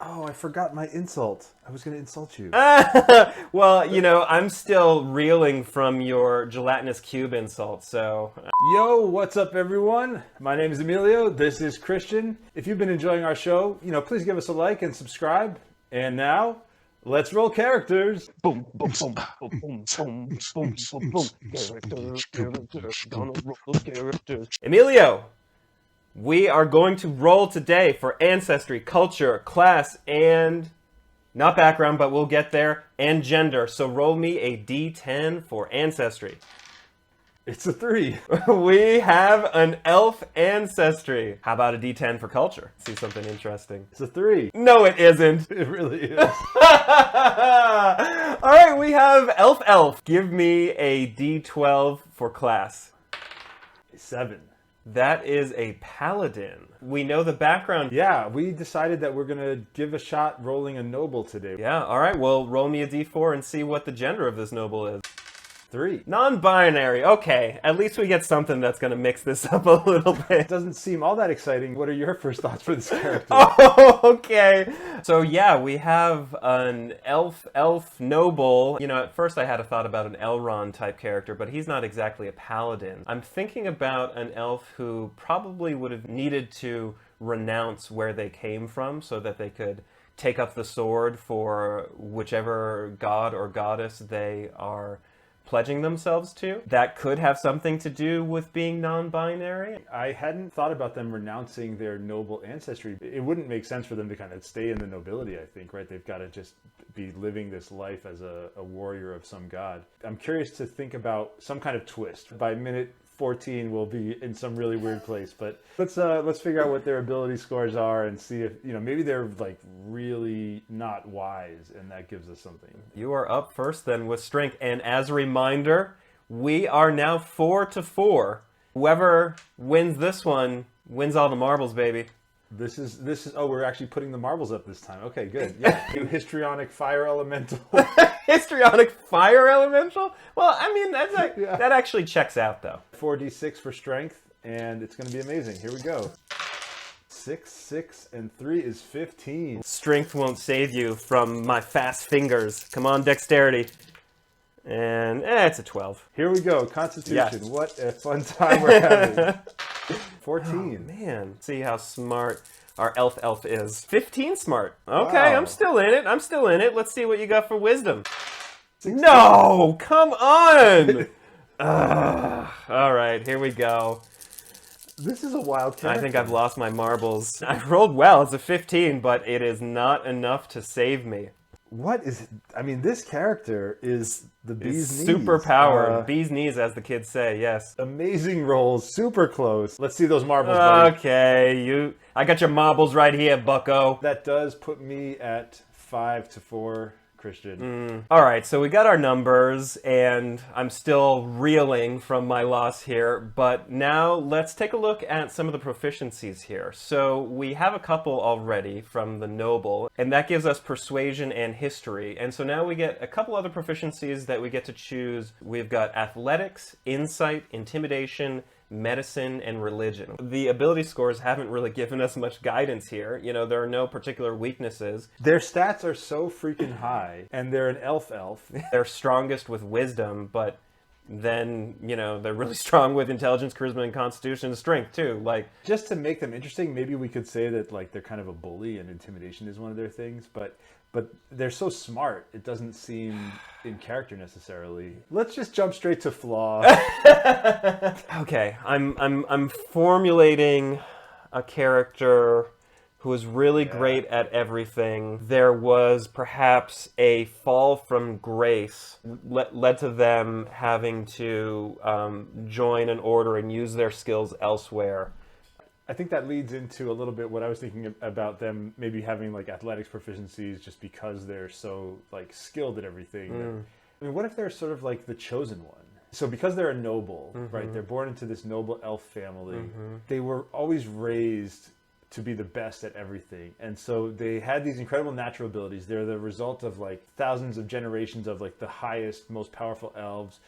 Oh, I forgot my insult. I was going to insult you. Well, I'm still reeling from your gelatinous cube insult, so. Yo, what's up, everyone? My name is Emilio. This is Christian. If you've been enjoying our show, please give us a like and subscribe. And now, let's roll characters. Boom, boom, boom, boom, boom, boom, boom, boom, boom. Character, gonna roll characters. Emilio, we are going to roll today for ancestry, culture, class, and not background, but we'll get there, and gender. So roll me a d10 for ancestry. It's a 3. We have an elf ancestry. How about a d10 for culture? See something interesting. It's a 3. No, it isn't. It really is. All right, we have elf. Give me a d12 for class. 7. That is a paladin. We know the background. Yeah, we decided that we're going to give a shot rolling a noble today. Yeah, all right, well, roll me a d4 and see what the gender of this noble is. 3. Non-binary. Okay, at least we get something that's going to mix this up a little bit. It doesn't seem all that exciting. What are your first thoughts for this character? Oh, okay. So yeah, we have an elf noble. At first I had a thought about an Elrond type character, but he's not exactly a paladin. I'm thinking about an elf who probably would have needed to renounce where they came from so that they could take up the sword for whichever god or goddess they are pledging themselves to. That could have something to do with being non-binary. I hadn't thought about them renouncing their noble ancestry. It wouldn't make sense for them to kind of stay in the nobility, I think, right? They've got to just be living this life as a warrior of some god. I'm curious to think about some kind of twist. By minute 14 we'll be in some really weird place, but let's figure out what their ability scores are and see if maybe they're like really not wise, and that gives us something. You are up first then with strength, and as a reminder, we are now 4-4. Whoever wins this one wins all the marbles, baby. This is oh, we're actually putting the marbles up this time. Okay, good. Yeah. New histrionic fire elemental. Histrionic fire elemental? Well, I mean, that actually checks out, though. 4d6 for strength, and it's going to be amazing. Here we go. 6, 6, and 3 is 15. Strength won't save you from my fast fingers. Come on, dexterity. And it's a 12. Here we go. Constitution. Yes. What a fun time we're having. 14. Oh, man. See how smart our elf is. 15 smart. Okay, Wow. I'm still in it. Let's see what you got for wisdom. 16. No! Come on! All right, here we go. This is a wild character. I think I've lost my marbles. I rolled well. It's a 15, but it is not enough to save me. What is... I mean, this character is the bee's knees. Super powered. Bee's knees, as the kids say, yes. Amazing rolls. Super close. Let's see those marbles, buddy. Okay, I got your marbles right here, bucko. That does put me at 5-4, Christian. All right, so we got our numbers, and I'm still reeling from my loss here, but now let's take a look at some of the proficiencies here. So we have a couple already from the noble, and that gives us persuasion and history. And so now we get a couple other proficiencies that we get to choose. We've got athletics, insight, intimidation, medicine, and religion. The ability scores haven't really given us much guidance here. There are no particular weaknesses. Their stats are so freaking high, and they're an elf. They're strongest with wisdom, but then, they're really strong with intelligence, charisma, and constitution and strength, too. Just to make them interesting, maybe we could say that, they're kind of a bully and intimidation is one of their things, but they're so smart, it doesn't seem in character necessarily. Let's just jump straight to flaw. Okay, I'm formulating a character who is really great at everything. There was perhaps a fall from grace led to them having to join an order and use their skills elsewhere. I think that leads into a little bit what I was thinking about them maybe having athletics proficiencies just because they're so skilled at everything. I mean, what if they're sort of the chosen one? So because they're a noble, right? They're born into this noble elf family. They were always raised to be the best at everything. And so they had these incredible natural abilities. They're the result of thousands of generations of the highest, most powerful elves,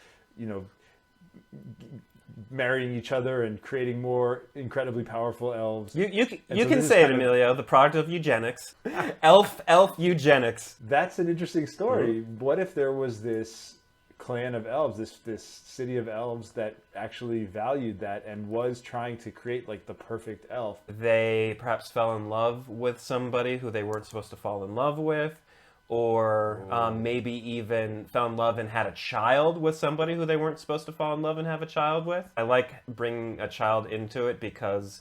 marrying each other and creating more incredibly powerful elves. You And so can this is say it, kind of- Emilio, the product of eugenics. Elf eugenics. That's an interesting story. What if there was this clan of elves, this city of elves that actually valued that and was trying to create like the perfect elf? They perhaps fell in love with somebody who they weren't supposed to fall in love with, or maybe even fell in love and had a child with somebody who they weren't supposed to fall in love and have a child with. I like bringing a child into it because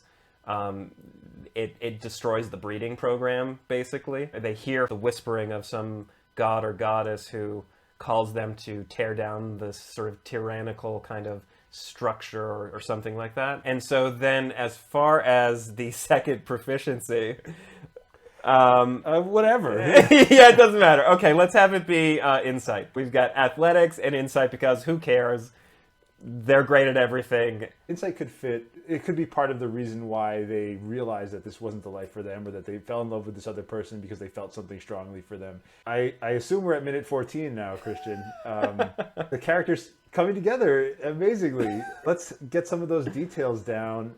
it destroys the breeding program, basically. They hear the whispering of some god or goddess who calls them to tear down this sort of tyrannical kind of structure or something like that. And so then as far as the second proficiency... Whatever. Yeah, it doesn't matter. Okay, let's have it be insight. We've got athletics and insight because who cares? They're great at everything. Insight could fit. It could be part of the reason why they realized that this wasn't the life for them, or that they fell in love with this other person because they felt something strongly for them. I assume we're at minute 14 now, Christian. The characters coming together amazingly. Let's get some of those details down.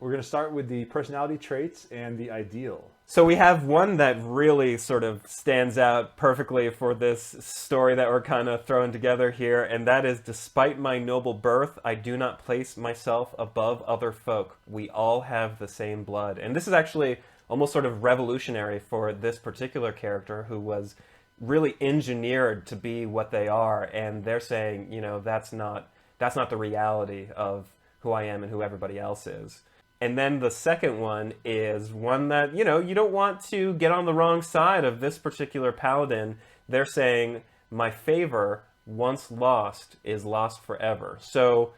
We're going to start with the personality traits and the ideal. So we have one that really sort of stands out perfectly for this story that we're kind of throwing together here, and that is, despite my noble birth, I do not place myself above other folk. We all have the same blood. And this is actually almost sort of revolutionary for this particular character who was really engineered to be what they are, and they're saying, you know, that's not the reality of who I am and who everybody else is. And then the second one is one that, you know, you don't want to get on the wrong side of this particular paladin. They're saying, my favor, once lost, is lost forever. So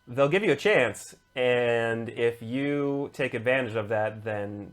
they'll give you a chance, and if you take advantage of that, then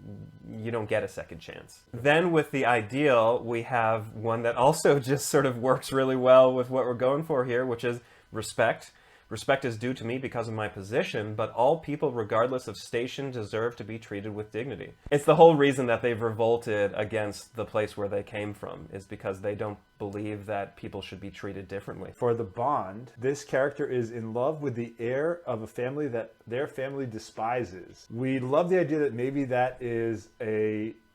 you don't get a second chance. Then with the ideal, we have one that also just sort of works really well with what we're going for here, which is respect. Respect is due to me because of my position, but all people, regardless of station, deserve to be treated with dignity. It's the whole reason that they've revolted against the place where they came from, is because they don't believe that people should be treated differently. For the bond, this character is in love with the heir of a family that their family despises. We love the idea that maybe that is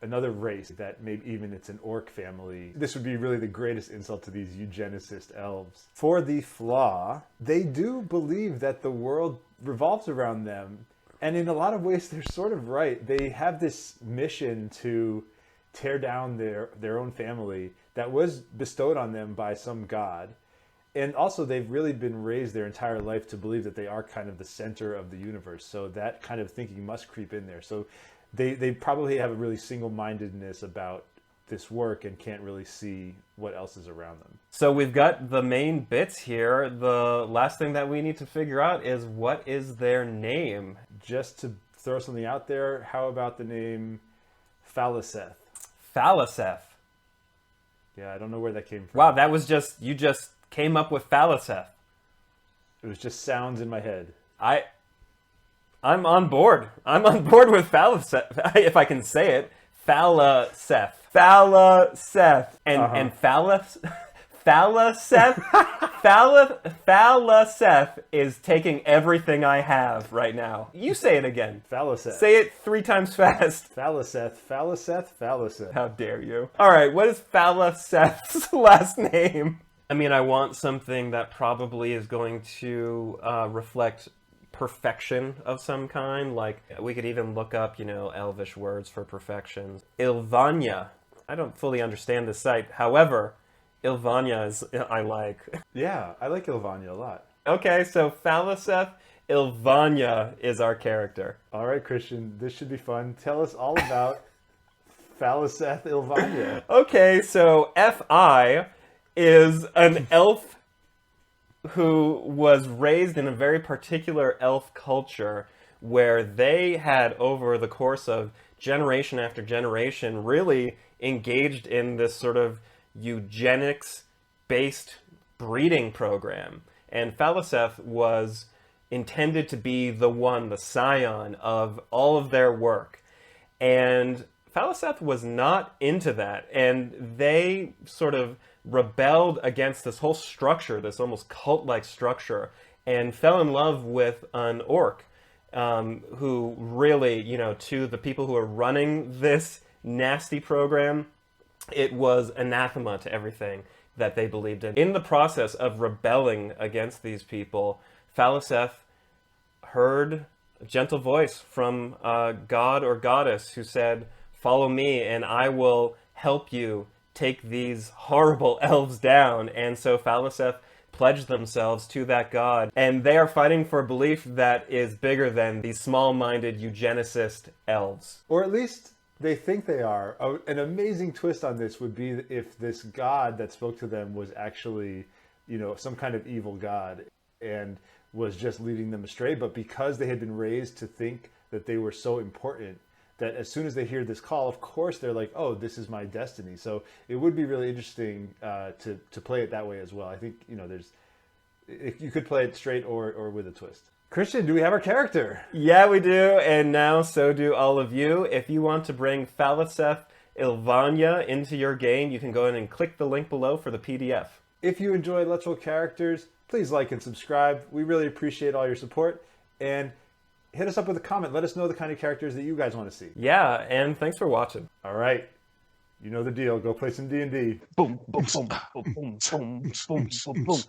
another race, that maybe even it's an orc family. This would be really the greatest insult to these eugenicist elves. For the flaw, they do believe that the world revolves around them. And in a lot of ways, they're sort of right. They have this mission to tear down their own family that was bestowed on them by some god. And also, they've really been raised their entire life to believe that they are kind of the center of the universe. So that kind of thinking must creep in there. So they probably have a really single-mindedness about this work and can't really see what else is around them. So we've got the main bits here. The last thing that we need to figure out is, what is their name? Just to throw something out there, how about the name Faliseth? Faliseth. Yeah, I don't know where that came from. Wow, that was just, you just came up with Faliseth. It was just sounds in my head. I'm on board. I'm on board with Faliseth, if I can say it. Faliseth. Faliseth. And Faliseth is taking everything I have right now. You say it again. Faliseth. Say it 3 times fast. Faliseth. Faliseth. Faliseth. How dare you. All right, what is Faliseth's last name? I mean, I want something that probably is going to reflect perfection of some kind. Like, we could even look up, you know, Elvish words for perfection. Ilvanya. I don't fully understand this site. However, Ilvanya is, I like. Yeah, I like Ilvanya a lot. Okay, so Faliseth Ilvanya is our character. All right, Christian, this should be fun. Tell us all about Faliseth Ilvanya. Okay, so Fi is an elf who was raised in a very particular elf culture where they had, over the course of generation after generation, really engaged in this sort of eugenics-based breeding program. And Faliseth was intended to be the one, the scion of all of their work. And Faliseth was not into that, and they sort of rebelled against this whole structure, this almost cult-like structure, and fell in love with an orc who really, to the people who are running this nasty program, it was anathema to everything that they believed in. In the process of rebelling against these people, Faliseth heard a gentle voice from a god or goddess who said, "Follow me and I will help you take these horrible elves down." And so Faliseth pledged themselves to that god, and they are fighting for a belief that is bigger than these small-minded eugenicist elves. Or at least they think they are. An amazing twist on this would be if this god that spoke to them was actually, some kind of evil god and was just leading them astray. But because they had been raised to think that they were so important, that as soon as they hear this call, of course they're like, oh, this is my destiny. So it would be really interesting to play it that way as well. I think, you could play it straight or with a twist. Christian, do we have our character? Yeah, we do, and now so do all of you. If you want to bring Faliseth Ilvanya into your game, you can go ahead and click the link below for the PDF. If you enjoy Let's Roll Characters, please like and subscribe. We really appreciate all your support. And hit us up with a comment. Let us know the kind of characters that you guys want to see. Yeah, and thanks for watching. All right. You know the deal. Go play some D&D. Boom, boom, boom, boom, boom, boom, boom, boom, boom.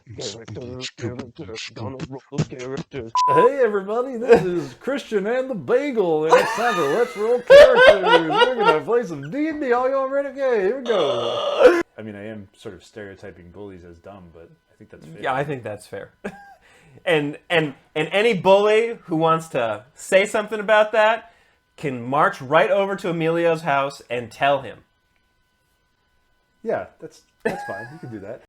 Characters, gonna roll characters. Hey everybody, this is Christian and the Bagel, and it's time for Let's Roll Characters. We're gonna play some D&D. All y'all ready? Okay, here we go. I mean, I am sort of stereotyping bullies as dumb, but I think that's fair. Yeah, I think that's fair. And any bully who wants to say something about that can march right over to Emilio's house and tell him. Yeah, that's fine. You can do that.